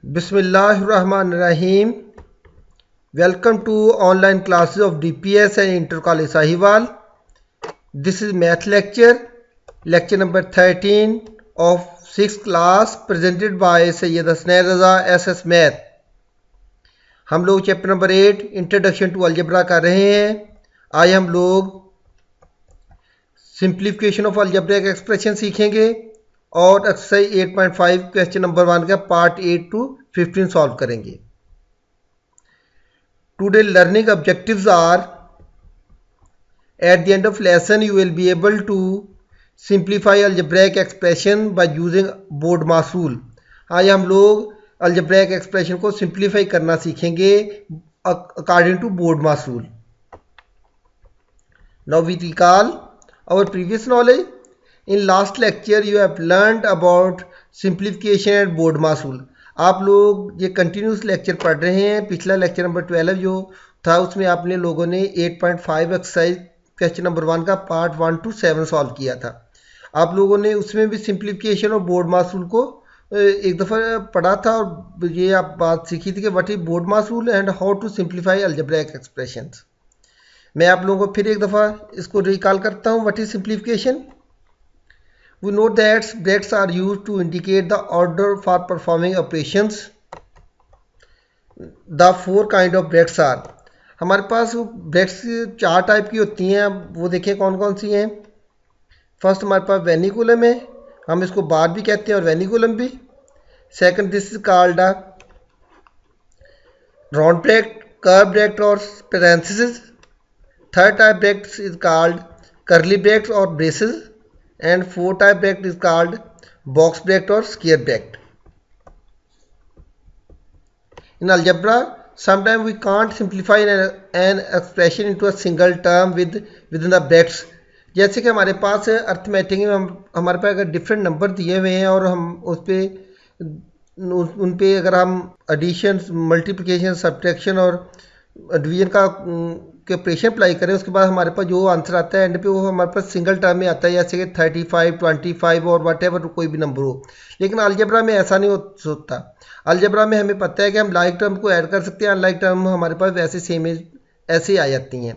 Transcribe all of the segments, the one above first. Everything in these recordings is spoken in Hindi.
Bismillahirrahmanirrahim. Welcome to online classes of DPS and Inter College Sahiwal. This is math lecture number 13 of 6th class presented by Sayyid Hasnain Raza SS Math. हम लोग chapter number 8 introduction to algebra कर रहे हैं। आज हम लोग सिंप्लीफिकेशन ऑफ अलजब्रिक एक्सप्रेशन सीखेंगे और एक्सरसाइज 8.5 क्वेश्चन नंबर 1 का पार्ट 8 to 15 सॉल्व करेंगे। Today learning objectives are at the end of lesson you will be able to simplify algebraic expression by using BODMAS. आज हम लोग अलजब्रिक एक्सप्रेशन को सिंप्लीफाई करना सीखेंगे according to BODMAS. Now we recall our previous knowledge. In last lecture you have learned about simplification and board मासूल। आप लोग ये कंटिन्यूस लेक्चर पढ़ रहे हैं। पिछला लेक्चर नंबर 12 जो था उसमें आपने लोगों ने 8.5 एक्सरसाइज क्वेश्चन नंबर 1 का पार्ट 1 to 7 सॉल्व किया था। आप लोगों ने उसमें भी सिंप्लीफिकेशन और बोर्ड मासूल को एक दफ़ा पढ़ा था और ये आप बात सीखी थी कि what is BODMAS and how to simplify algebraic expressions. मैं आप लोगों को फिर एक दफ़ा इसको रिकॉल करता हूँ। What is simplification? We know that brackets are used to indicate the order for performing operations. The 4 kind of brackets are. हमारे पास ब्रैकेट्स 4 टाइप की होती हैं। वो देखें कौन कौन सी हैं। फर्स्ट हमारे पास वेनिकुलम है, हम इसको बार भी कहते हैं और वेनिकुलम भी। Second this is called a round bracket, curve bracket और parenthesis. Third type bracket is called curly bracket or braces, and fourth type bracket is called box bracket or square bracket. In algebra, sometimes we can't simplify an expression into a single term within the brackets. जैसे कि हमारे पास अर्थमेटिक में हमारे पास अगर डिफरेंट नंबर दिए हुए हैं और हम उन पे अगर हम एडिशन, मल्टीप्लिकेशन, सब्ट्रैक्शन और डिवीजन का के ऑपरेशन अप्लाई करें, उसके बाद हमारे पास जो आंसर आता है एंड पे वो हमारे पास सिंगल टर्म में आता है, जैसे कि 35, 25 और वट एवर कोई भी नंबर हो। लेकिन अलजेब्रा में ऐसा नहीं होता। अलजेब्रा में हमें पता है कि हम लाइक टर्म को ऐड कर सकते हैं, अनलाइक टर्म हमारे पास वैसे सेम ऐसे आ जाती हैं।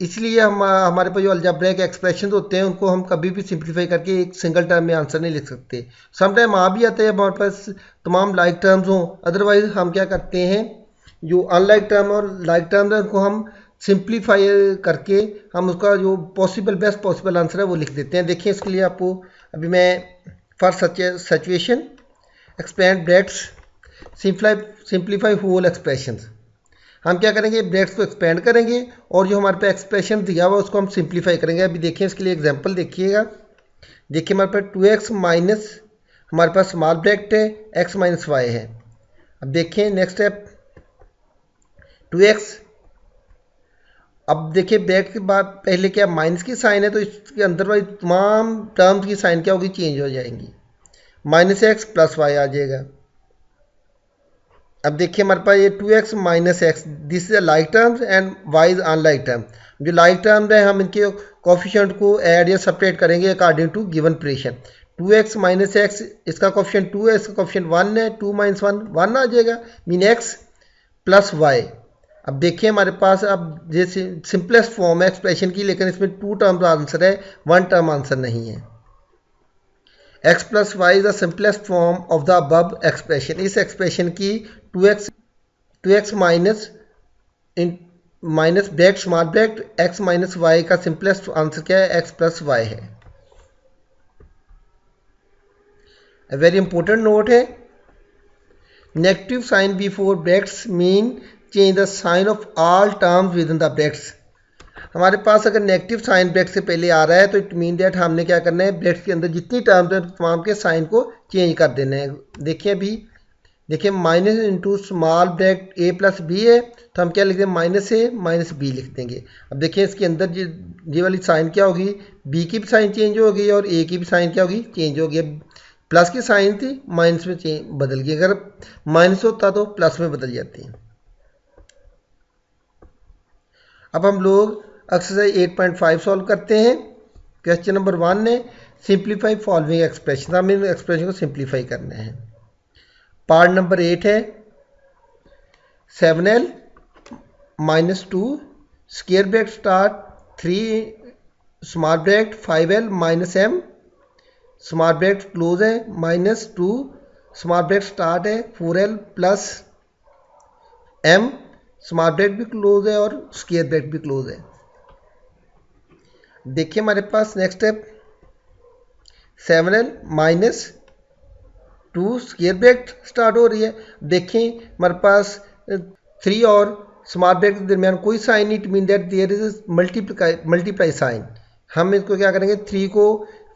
इसलिए हमारे पास जो अलजेब्रिक एक्सप्रेशन होते हैं उनको हम कभी भी सिंप्लीफाई करके एक सिंगल टर्म में आंसर नहीं लिख सकते। समटाइम आ भी आता है हमारे पास तमाम लाइक टर्म्स हों, अदरवाइज हम क्या करते हैं जो अनलाइक टर्म और लाइक टर्म है उनको हम सिंप्लीफाई करके हम उसका जो पॉसिबल बेस्ट पॉसिबल आंसर है वो लिख देते हैं। देखिए इसके लिए आपको अभी मैं for situation expand brackets simplify whole expressions. हम क्या करेंगे, ब्रैकेट्स को एक्सपेंड करेंगे और जो हमारे पास एक्सप्रेशन दिया हुआ उसको हम सिंप्लीफाई करेंगे। अभी देखिए इसके लिए एग्जांपल देखिएगा। देखिए हमारे पास 2x माइनस हमारे पास स्मॉल ब्रैकेट है, x माइनस वाई है। अब देखिए नेक्स्ट स्टेप 2x। अब देखिए ब्रैकेट के बाद पहले क्या माइनस की साइन है तो इसके अंदर वाली तमाम टर्म्स की साइन क्या होगी, चेंज हो जाएंगी। माइनस एक्स प्लस वाई आ जाएगा। अब देखिए हमारे पास ये 2x minus x, this is like terms and y is unlike term. जो लाइक टर्म है हम इनके कोफिशिएंट को ऐड या सपरेट करेंगे according to given operation. 2x minus x इसका कोफिशिएंट 2 है, इसका कोफिशिएंट 1 है, 2 माइनस 1 आ जाएगा, मीन x प्लस वाई। अब देखिए हमारे पास अब जैसे सिंपलेस्ट फॉर्म है एक्सप्रेशन की, लेकिन इसमें 2 टर्म आंसर है, 1 टर्म आंसर नहीं है। x plus y is the simplest form of the above expression. इस एक्सप्रेशन की 2x minus bracket small bracket x minus y का सिंपलेस्ट आंसर क्या है, x प्लस वाई है। वेरी इंपॉर्टेंट नोट है, negative sign before brackets mean change the sign of all terms within the brackets. हमारे पास अगर नेगेटिव साइन ब्रैकेट से पहले आ रहा है तो इट मीन दैट हमने क्या करना है, ब्रैकेट के अंदर जितनी टर्म्स हैं तमाम के साइन को चेंज कर देना है। देखिए अभी देखिए minus into small bracket a plus b है तो हम क्या लिख देंगे, माइनस a माइनस बी लिख देंगे। अब देखिए इसके अंदर ये वाली साइन क्या होगी, b की भी साइन चेंज होगी और a की भी साइन क्या होगी, चेंज होगी। प्लस की साइन थी माइनस में बदल गई, अगर माइनस होता तो प्लस में बदल जाती है। अब हम लोग एक्सरसाइज 8.5 सॉल्व करते हैं। क्वेश्चन नंबर 1 ने सिंप्लीफाई फॉलोइंग एक्सप्रेशन, हम इन एक्सप्रेशन को सिंप्लीफाई करना है। पार्ट नंबर 8 है 7l minus 2 square bracket start 3 small bracket 5l minus m small bracket close है माइनस 2 स्मॉल ब्रैकेट स्टार्ट है 4l plus m small bracket भी क्लोज है और स्क्वायर ब्रैकेट भी क्लोज है। देखिए हमारे पास next step 7l minus 2 square bracket start हो रही है। देखें हमारे पास 3 और स्मॉल ब्रैकेट के दरमियान कोई साइन नहीं, it mean that there is multiply sign. हम इसको क्या करेंगे 3 को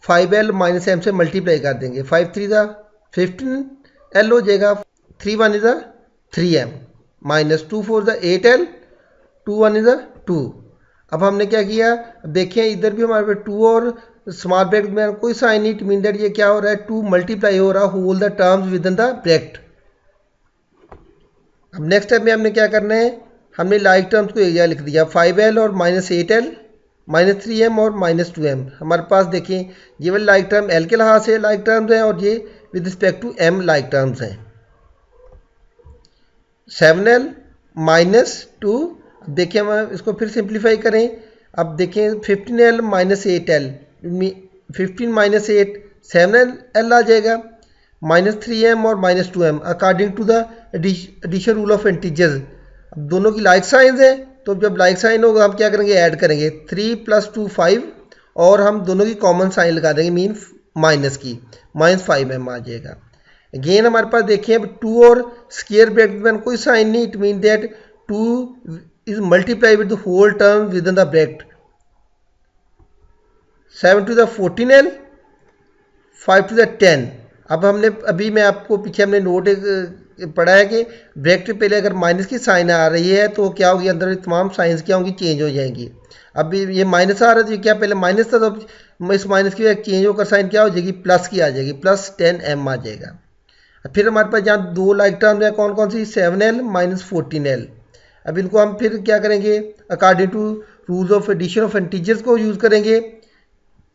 5l माइनस m से मल्टीप्लाई कर देंगे। 5 3 ज़ा 15l हो जाएगा, 3 1 इज़ 3m माइनस 2 4 ज़ा 8l 2 1 इज़ 2। अब हमने क्या किया, देखिए इधर भी हमारे पास 2 और स्मॉल ब्रैकेट में कोई साइन नहीं, इट मीन दैट ये क्या हो रहा है 2 मल्टीप्लाई हो रहा है whole the terms within the bracket. अब नेक्स्ट स्टेप में हमने क्या करना है, हमने लाइक टर्म्स को एरिया लिख दिया 5l और माइनस 8l माइनस 3m और माइनस 2m। हमारे पास देखिए ये वाले लाइक टर्म l के लिहाज से लाइक टर्म्स हैं और ये with respect to m like terms हैं। 7l माइनस 2, देखिए हम इसको फिर सिंप्लीफाई करें। अब देखें 15l minus 8l 15 minus 8 7l आ जाएगा माइनस 3m और minus 2m according to the addition rule of integers. अब दोनों की लाइक साइंस है तो जब लाइक साइन होगा हम क्या करेंगे ऐड करेंगे 3 + 2 5 और हम दोनों की कॉमन साइन लगा देंगे मीन माइनस की माइनस 5m आ जाएगा। अगेन हमारे पास देखिए अब 2 और स्क्वायर ब्रैकेट में कोई साइन नहीं, it mean that 2 is multiplied with the whole term within the bracket। 7 to the 14l 5 to the 10। अब हमने अभी मैं आपको पीछे हमने नोट पढ़ा है कि ब्रैकेट के पहले अगर माइनस की साइन आ रही है तो क्या होगी, अंदर तमाम साइंस क्या होंगी चेंज हो जाएंगी। अब ये माइनस आ रहा है तो क्या पहले माइनस था, तो इस माइनस की चेंज होकर साइन क्या हो जाएगी प्लस की आ जाएगी, प्लस 10m आ जाएगा। फिर हमारे पास यहाँ दो लाइक टर्म्स हैं, कौन कौन सी 7l माइनस 14l। अब इनको हम फिर क्या करेंगे according to rules of addition of integers को यूज़ करेंगे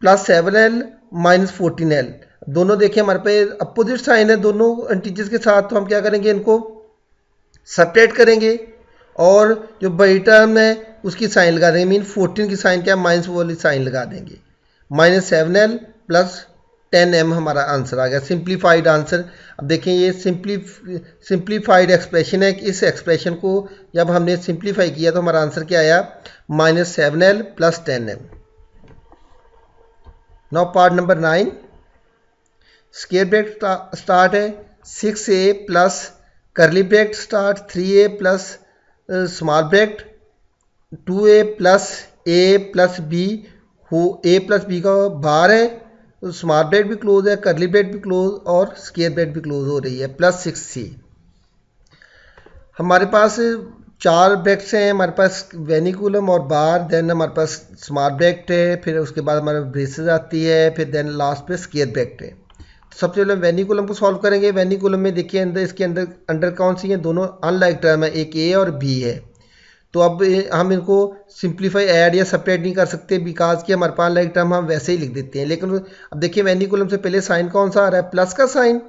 प्लस 7l माइनस 14l। दोनों देखिए हमारे पास अपोजिट साइन है दोनों इंटीजर्स के साथ, तो हम क्या करेंगे इनको सेपरेट करेंगे और जो बड़ी टर्म है उसकी साइन लगा देंगे, मीन 14 की साइन क्या माइनस वाली साइन लगा देंगे। माइनस 7l प्लस 10m हमारा आंसर आ गया, सिंप्लीफाइड आंसर। अब देखें ये सिंप्लीफाइड एक्सप्रेशन है कि इस एक्सप्रेशन को जब हमने सिंप्लीफाई किया तो हमारा आंसर क्या आया minus 7l plus 10m। Now part number 9 square bracket start है 6a प्लस करली bracket start 3a plus small bracket 2a plus a plus b हो a प्लस b का बार है, स्मॉल ब्रैकेट भी क्लोज है, करली ब्रैकेट भी क्लोज और स्क्वायर ब्रैकेट भी क्लोज हो रही है प्लस 6c। हमारे पास 4 ब्रैकेट्स हैं, हमारे पास वेनिकुलम और बार, देन हमारे पास स्मॉल ब्रैकेट है, फिर उसके बाद हमारे ब्रेसेस आती है, फिर देन लास्ट पे स्क्वायर ब्रैकेट है। तो सबसे पहले वेनिकुलम को सॉल्व करेंगे। वेनिकुलम में देखिए अंदर इसके अंदर कौन सी हैं, दोनों अनलाइक टर्म है, एक a और b है। तो अब हम इनको सिंप्लीफाई ऐड या सेपरेट नहीं कर सकते बिकॉज कि हमारे पास लाइक टर्म हम वैसे ही लिख देते हैं। लेकिन अब देखिए वेनिकुलम से पहले साइन कौन सा आ रहा है प्लस का साइन,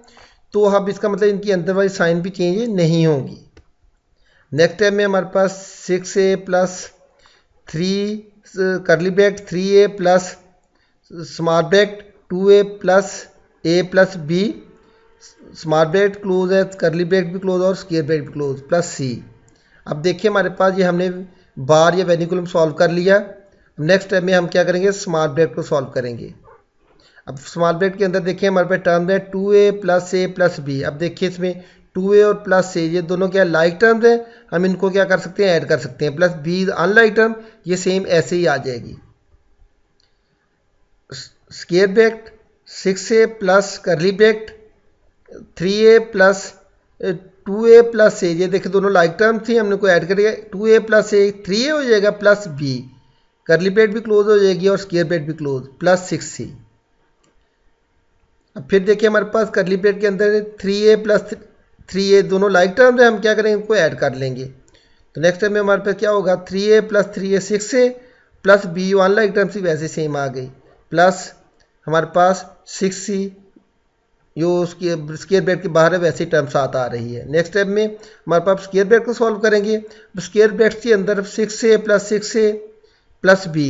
तो अब इसका मतलब इनकी अंदर वाली साइन भी चेंज नहीं होगी। नेक्स्ट टाइम में हमारे पास 6a प्लस 3 करली bracket 3a plus small bracket 2a plus a plus b, small bracket close है, करली ब्रैकेट भी क्लोज और स्क्वायर ब्रैकेट भी क्लोज प्लस c। अब देखिए हमारे पास ये हमने बार या वेनिकुलम सॉल्व कर लिया। नेक्स्ट टाइम में हम क्या करेंगे स्मॉल ब्रैकेट को सॉल्व करेंगे। अब स्मॉल ब्रैकेट के अंदर देखिए हमारे पास टर्म है 2a plus a plus b। अब देखिए इसमें 2a और प्लस a ये दोनों क्या लाइक टर्म्स हैं, हम इनको क्या कर सकते हैं ऐड कर सकते हैं, प्लस b अनलाइक टर्म ये सेम ऐसे ही आ जाएगी। स्क्वायर ब्रैकेट 6a प्लस करली bracket 3a plus 2a plus a, ये देखिए दोनों लाइक टर्म थी, हमने को ऐड करेंगे 2a प्लस a 3a हो जाएगा प्लस b, करली ब्रैकेट भी क्लोज हो जाएगी और स्क्वायर ब्रैकेट भी क्लोज प्लस 6c। अब फिर देखिए हमारे पास करली ब्रैकेट के अंदर 3a प्लस 3a दोनों लाइक टर्म्स है, हम क्या करेंगे इनको ऐड कर लेंगे। तो नेक्स्ट टाइम में हमारे पास क्या होगा 3a plus 3a 6a plus b one like term से वैसे सेम आ गई प्लस हमारे पास 6c जो स्क्वायर ब्रैकेट के बाहर है वैसे टर्म साथ आ रही है। नेक्स्ट स्टेप में हमारे पास स्क्वायर ब्रैकेट को सॉल्व करेंगे। स्क्वायर ब्रैकेट के अंदर 6a plus 6a plus b,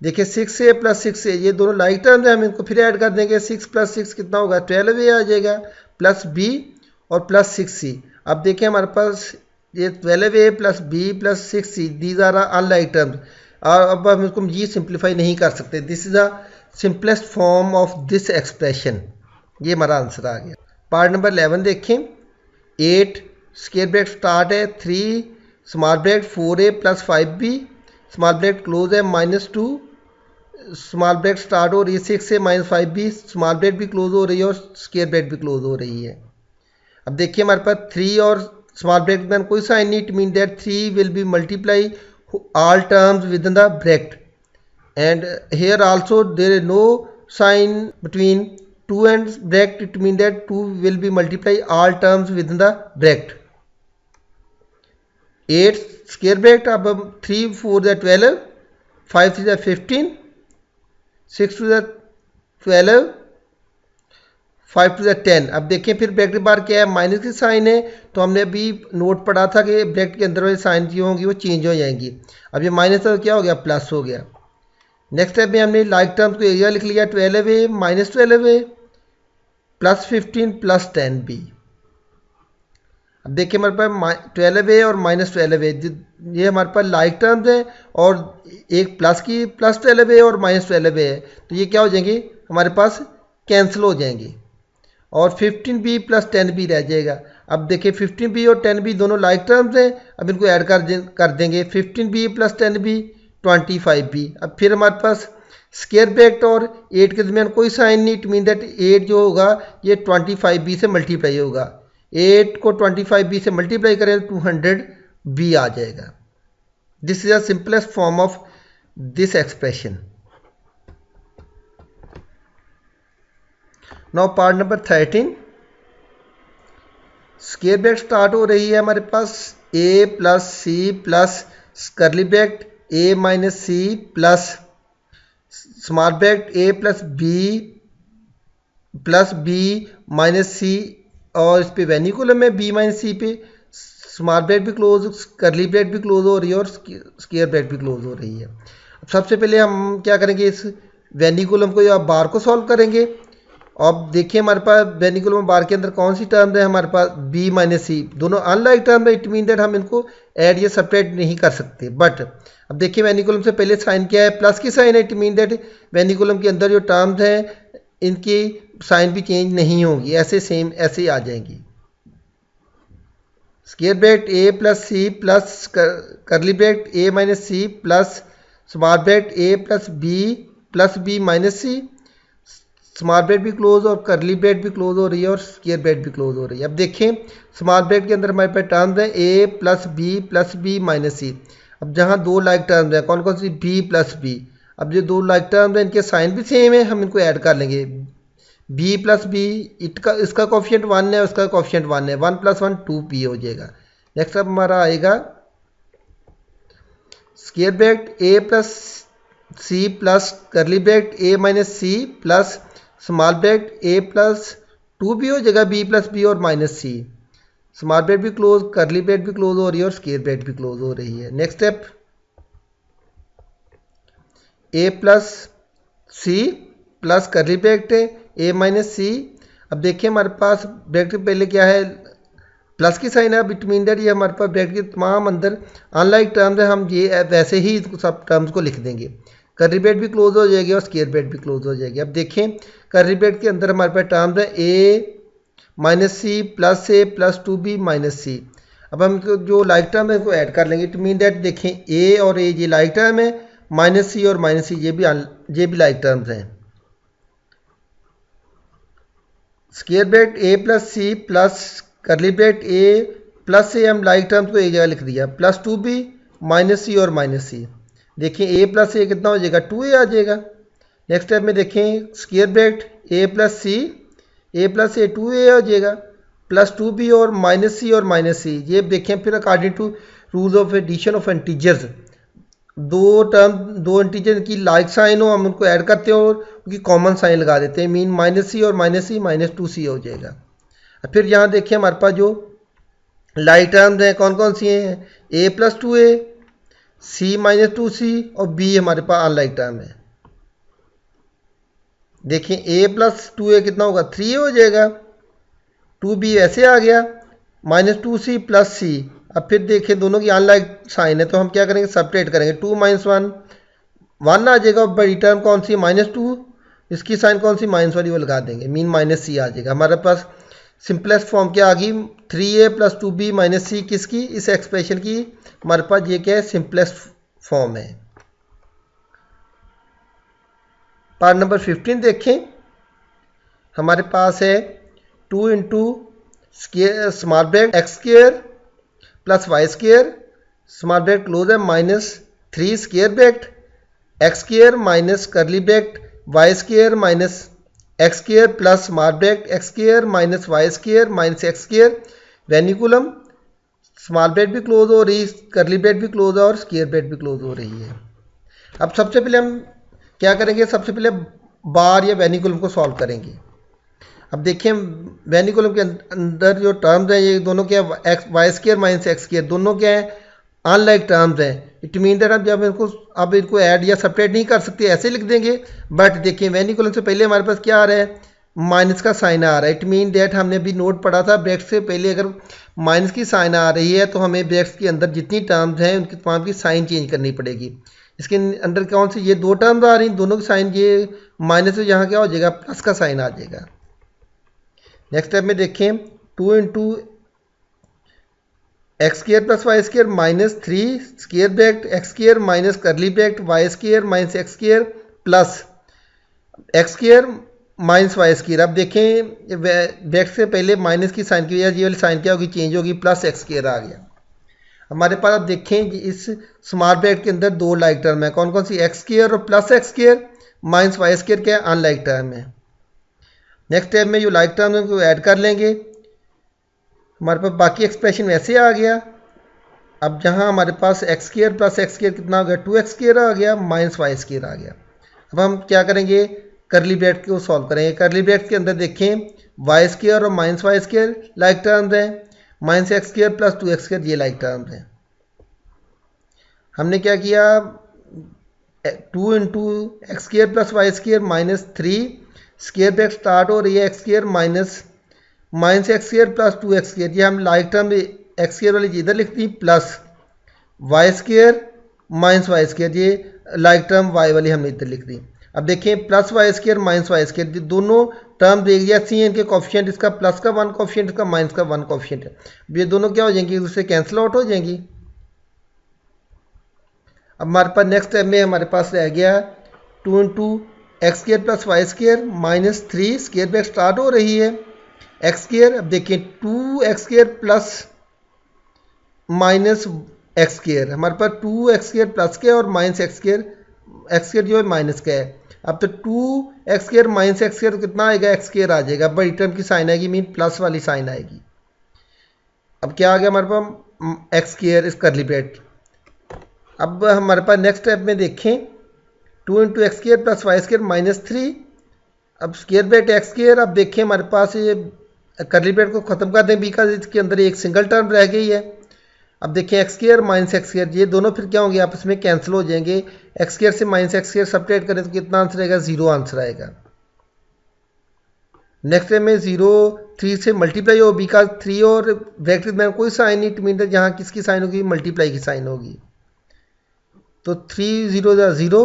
देखिए 6a प्लस 6a ये दोनों लाइक टर्म्स हैं, हम इनको फिर ऐड कर देंगे। 6 प्लस 6 कितना होगा 12a आ जाएगा, प्लस b और प्लस 6c। अब देखिए हमारे पास ये 12a plus b plus 6c these are unlike terms, और अब हम इसको ये सिंप्लीफाई नहीं कर सकते। This is the simplest form of this expression. ये हमारा आंसर आ गया। पार्ट नंबर 11 देखें। 8 स्क्वायर ब्रैकेट स्टार्ट है 3 small bracket 4a plus 5b small bracket close है -2 स्मॉल ब्रैकेट स्टार्ट हो रही है 6 से -5b स्मॉल ब्रैकेट भी क्लोज हो रही है और स्क्वायर ब्रैकेट भी क्लोज हो रही है। अब देखिए हमारे पास 3 और स्मॉल ब्रैकेट में कोई साइन नहीं, it mean that 3 will be multiply all terms within the bracket, and here also there is no sign between 2 and bracket, it means that 2 will be multiply all terms within the bracket. 8 square bracket, अब 3 4 the 12 5 3 the 15 6 to the 12 5 to the 10। अब देखिए फिर ब्रैकेट बार क्या है, माइनस की साइन है, तो हमने अभी नोट पढ़ा था कि ब्रैकेट के अंदर वाली साइन जो होंगी वो चेंज हो जाएंगी। अब ये माइनस तो क्या हो गया प्लस हो गया। नेक्स्ट स्टेप में हमने लाइक टर्म्स को एरिया लिख लिया 12a minus 12a plus 15 plus 10b। अब देखिए हमारे पास 12a और माइनस 12a ये हमारे पास लाइक टर्म्स हैं, और एक प्लस की प्लस 12a और माइनस 12a है, तो ये क्या हो जाएंगे हमारे पास कैंसिल हो जाएंगे, और 15b प्लस 10b रह जाएगा। अब देखिए 15b और 10b दोनों लाइक टर्म्स हैं, अब इनको ऐड कर देंगे 15b प्लस 10b 25b। अब फिर हमारे पास स्क्वायर ब्रैकेट और 8 के दरमियान कोई साइन नहीं, इट मीन दैट 8 जो होगा ये 25b से मल्टीप्लाई होगा। 8 को 25b से मल्टीप्लाई करें तो 200b आ जाएगा। This is the simplest form of this expression. Now part number 13। Square bracket start हो रही है हमारे पास a plus c plus curly bracket a minus c plus small bracket a plus b minus c, और इस पे वेनिकुलम है b माइनस सी पे स्मॉल ब्रैकेट भी क्लोज कर्ली ब्रैकेट भी क्लोज हो रही है और स्क्वायर ब्रैकेट भी क्लोज हो रही है। अब सबसे पहले हम क्या करेंगे, इस वेनिकुलम को या बार को सॉल्व करेंगे। अब देखिए हमारे पास वेनिकुलम बार के अंदर कौन सी टर्म है, हमारे पास b माइनस सी, दोनों अनलाइक टर्म है, इट मीन दैट हम इनको ऐड या सेपरेट नहीं कर सकते। बट अब देखिए वेनिकुलम से पहले साइन क्या है, प्लस की साइन है, इट मीन दैट वेनिकुलम के अंदर जो टर्म्स हैं इनकी साइन भी चेंज नहीं होगी, ऐसे सेम ऐसे ही आ जाएंगी। Square bracket a plus c plus curly bracket a minus c plus small bracket a plus b minus c, small bracket भी क्लोज और कर्ली ब्रैकेट भी क्लोज हो रही है और स्क्वायर ब्रैकेट भी क्लोज हो रही है। अब देखें स्मॉल ब्रैकेट के अंदर हमारे पास टर्म्स है a plus b minus c. अब जहाँ दो लाइक टर्म्स हैं कौन कौन सी b प्लस b, अब जो दो लाइक टर्म्स हैं इनके साइन भी सेम है, हम इनको ऐड कर लेंगे। b प्लस b इसका कोफिशिएंट 1 है, उसका कोफिशिएंट 1 है, 1 प्लस 1 2b हो जाएगा। नेक्स्ट अब हमारा आएगा square bracket a plus c plus curly bracket a minus c plus small bracket a plus 2b हो जाएगा b प्लस b और माइनस सी, स्मॉल ब्रैकेट भी क्लोज कर्ली ब्रैकेट भी क्लोज हो रही है और स्क्वायर ब्रैकेट भी क्लोज हो रही है। Next step a plus c plus curly bracket है a माइनस सी। अब देखिए हमारे पास ब्रैकेट के पहले क्या है प्लस की साइन है, अब इट मीन दैट ये हमारे पास ब्रैकेट के तमाम अंदर अनलाइक टर्म्स है, हम ये वैसे ही सब टर्म्स को लिख देंगे। कर्ली ब्रैकेट भी क्लोज हो जाएगी और स्क्वायर ब्रैकेट भी क्लोज हो जाएगी। अब देखें कर्ली ब्रैकेट के अंदर हमारे पास टर्म्स है a minus c plus a plus 2b minus c. अब हम जो लाइक टर्म है इसको ऐड कर लेंगे, इट मीन दैट देखें a और a ये लाइक टर्म है, माइनस सी और माइनस सी ये भी लाइक टर्म्स हैं। Square bracket a plus c plus curly bracket a plus से हम लाइक टर्म्स को एक जगह लिख दिया, प्लस 2b माइनस सी और माइनस सी। देखिए a प्लस a कितना हो जाएगा 2a आ जाएगा। नेक्स्ट स्टेप में देखें square bracket a plus a 2a हो जाएगा, प्लस 2b और माइनस सी, ये देखें फिर according to rules of addition of integers दो इंटीजर की लाइक साइन हो, हम उनको ऐड करते हो और उनकी कॉमन साइन लगा देते हैं, मीन -c और -c -2c हो जाएगा। फिर यहाँ देखिए हमारे पास जो लाइक टर्म्स हैं कौन कौन सी हैं, a+2a, c-2c और b हमारे पास अनलाइक टर्म है। देखिए a+2a कितना होगा, 3 हो जाएगा, 2b ऐसे आ गया, -2c + c। अब फिर देखिए दोनों की अनलाइक साइन है तो हम क्या करेंगे, सेपरेट करेंगे, 2 - 1 1 आ जाएगा, बड़ी टर्म कौन सी, -2, इसकी साइन कौन सी, माइनस वाली वो लगा देंगे, मीन -c आ जाएगा। हमारे पास सिंपलेस्ट फॉर्म क्या आ गई, 3a + 2b - c किसकी, इस एक्सप्रेशन की। हमारे पास ये क्या है, सिंपलेस्ट फॉर्म है। पार्ट नंबर 15 देखें, हमारे पास है 2 × small bracket x² + y², small bracket close है, -3 square bracket x² - curly bracket y² - x² plus small bracket x² - y² - x², vinculum, small bracket भी क्लोज हो रही, कर्ली ब्रैकेट भी क्लोज है और स्क्वायर ब्रैकेट भी क्लोज हो रही है। अब सबसे पहले हम क्या करेंगे, सबसे पहले बार या वेनिकुलम को सॉल्व करेंगे। अब देखिए वेनिकुलम के अंदर जो टर्म्स हैं ये दोनों क्या है, y² - x², दोनों क्या है, अनलाइक टर्म्स हैं। इट मीन दैट हम जब इनको ऐड या सेपरेट नहीं कर सकते, ऐसे लिख देंगे। बट देखिए वेनिकुलम से पहले हमारे पास क्या आ रहा है, माइनस का साइन आ रहा है। इट मीन दैट हमने भी नोट पढ़ा था, ब्रैकेट से पहले अगर माइनस की साइन आ रही है तो हमें ब्रैकेट के अंदर जितनी टर्म्स हैं उनकी तमाम की साइन चेंज करनी पड़ेगी। इसके अंदर कौन सी, ये दो टर्म्स आ रही, दोनों की साइन, ये माइनस से यहाँ क्या हो जाएगा, प्लस का साइन आ जाएगा। नेक्स्ट स्टेप में देखें, 2 × x² + y² - 3 square bracket x² - curly bracket y² - x² plus x² - y²। अब देखें ब्रैकेट से पहले माइनस की साइन की वजह ये वाली साइन क्या होगी, चेंज होगी, प्लस x² आ गया। हमारे पास अब देखें इस स्मॉल ब्रैकेट के अंदर दो लाइक टर्म है, कौन कौन सी, x² और प्लस x² - y² क्या है, अनलाइक टर्म है। नेक्स्ट स्टेप में जो लाइक टर्म है उनको ऐड कर लेंगे, हमारे पास बाकी एक्सप्रेशन वैसे आ गया। अब जहाँ हमारे पास x² + x² कितना हो गया, 2x² आ गया, -y² आ गया। अब हम क्या करेंगे, करली ब्रैकेट को सॉल्व करेंगे। करली ब्रैकेट के अंदर देखें y² और -y² लाइक टर्म्स हैं, -x² + 2x² ये लाइक टर्म्स हैं। हमने क्या किया, 2 × x² + y² - 3 square bracket start हो रही है, x² -x² + 2x², ये हम लाइक टर्म x² वाली इधर लिख दी, प्लस y² - y², ये लाइक टर्म y वाली हमने इधर लिख दी। अब देखें प्लस y² - y², दोनों टर्म देख दिया सी, इनके कॉफिशिएंट, इसका प्लस का 1 कॉफिशिएंट, इसका माइनस का 1 कॉफिशिएंट है। ये दोनों क्या हो जाएंगी, एक दूसरे कैंसिल आउट हो जाएंगी। अब हमारे पास नेक्स्ट स्टेप में हमारे पास रह गया 2 × x² + y² - 3 square bracket start हो रही है, x²। अब देखिए 2x² प्लस -x², हमारे पास 2x² प्लस का है और -x² जो है माइनस का है। अब तो 2x² - x² तो कितना आएगा, x² आ जाएगा, बड़ी टर्म की साइन आएगी, मीन प्लस वाली साइन आएगी। अब क्या आ गया हमारे पास, x² इस करली ब्रैकेट। अब हमारे पास नेक्स्ट स्टेप में देखें 2 × x² + y² - 3, अब स्क्वायर ब्रैकेट x²। अब देखें हमारे पास ये करली ब्रैकेट को ख़त्म कर दें, बिकॉज इसके अंदर एक सिंगल टर्म रह गई है। अब देखें x² - x², ये दोनों फिर क्या होंगे, आपस में कैंसिल हो जाएंगे। x² से -x² सेपरेट करें तो कितना आंसर आएगा, 0 आंसर आएगा। नेक्स्ट में 0 3 से मल्टीप्लाई हो, बिकॉज 3 और ब्रैकेट में कोई साइन नहीं, इट मीन यहाँ किसकी साइन होगी, मल्टीप्लाई की साइन होगी, तो 3 0 0।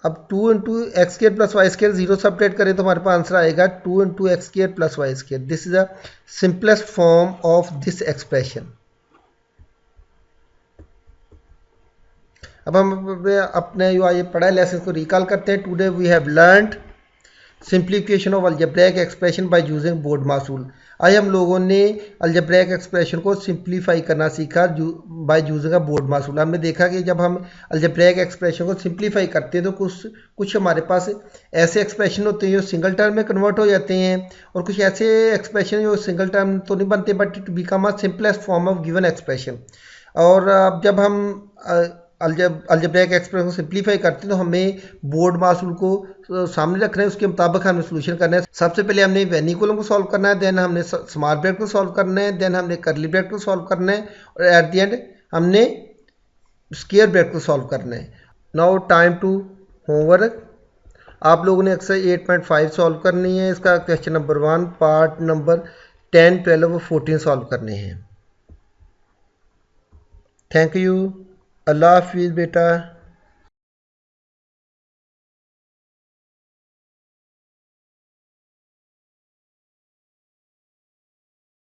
अब 2 × x² + y² 0 सेपरेट करें तो हमारे पास आंसर आएगा 2 × x² + y²। This is the simplest form of this expression. अब हम अपने जो ये पढ़ा लेसन को रिकॉल करते हैं। Today we have learned simplification of algebraic expression by using BODMAS rule. आज हम लोगों ने अलजेब्रिक एक्सप्रेशन को सिंप्लीफाई करना सीखा बाय यूजिंग अ बोर्डमास रूल। हमने देखा कि जब हम अलजेब्रिक एक्सप्रेशन को सिंप्लीफाई करते हैं तो कुछ हमारे पास ऐसे एक्सप्रेशन होते हैं जो सिंगल टर्म में कन्वर्ट हो जाते हैं, और कुछ ऐसे एक्सप्रेशन जो सिंगल टर्म तो नहीं बनते but it become a simplest form of given expression. और अब जब हम अलजेब्रिक एक्सप्रेशन को सिंप्लीफाई करते हैं तो हमें बोर्ड मास रूल को सामने रखना है, उसके मुताबिक हमें सोल्यूशन करना है। सबसे पहले हमने वेनिकुलम को सॉल्व करना है, देन हमने स्मॉल ब्रैकेट को सॉल्व करना है, देन हमने कर्ली ब्रैकेट को सॉल्व करना है और एट द एंड हमने स्क्वायर ब्रैकेट को सॉल्व करना है। Now time to homework. आप लोगों ने एक्सरसाइज 8.5 सॉल्व करनी है। इसका क्वेश्चन नंबर 1 पार्ट नंबर 10, 12 और 14 सॉल्व करने हैं। Thank you. अल्लाह हाफिज़ बेटा।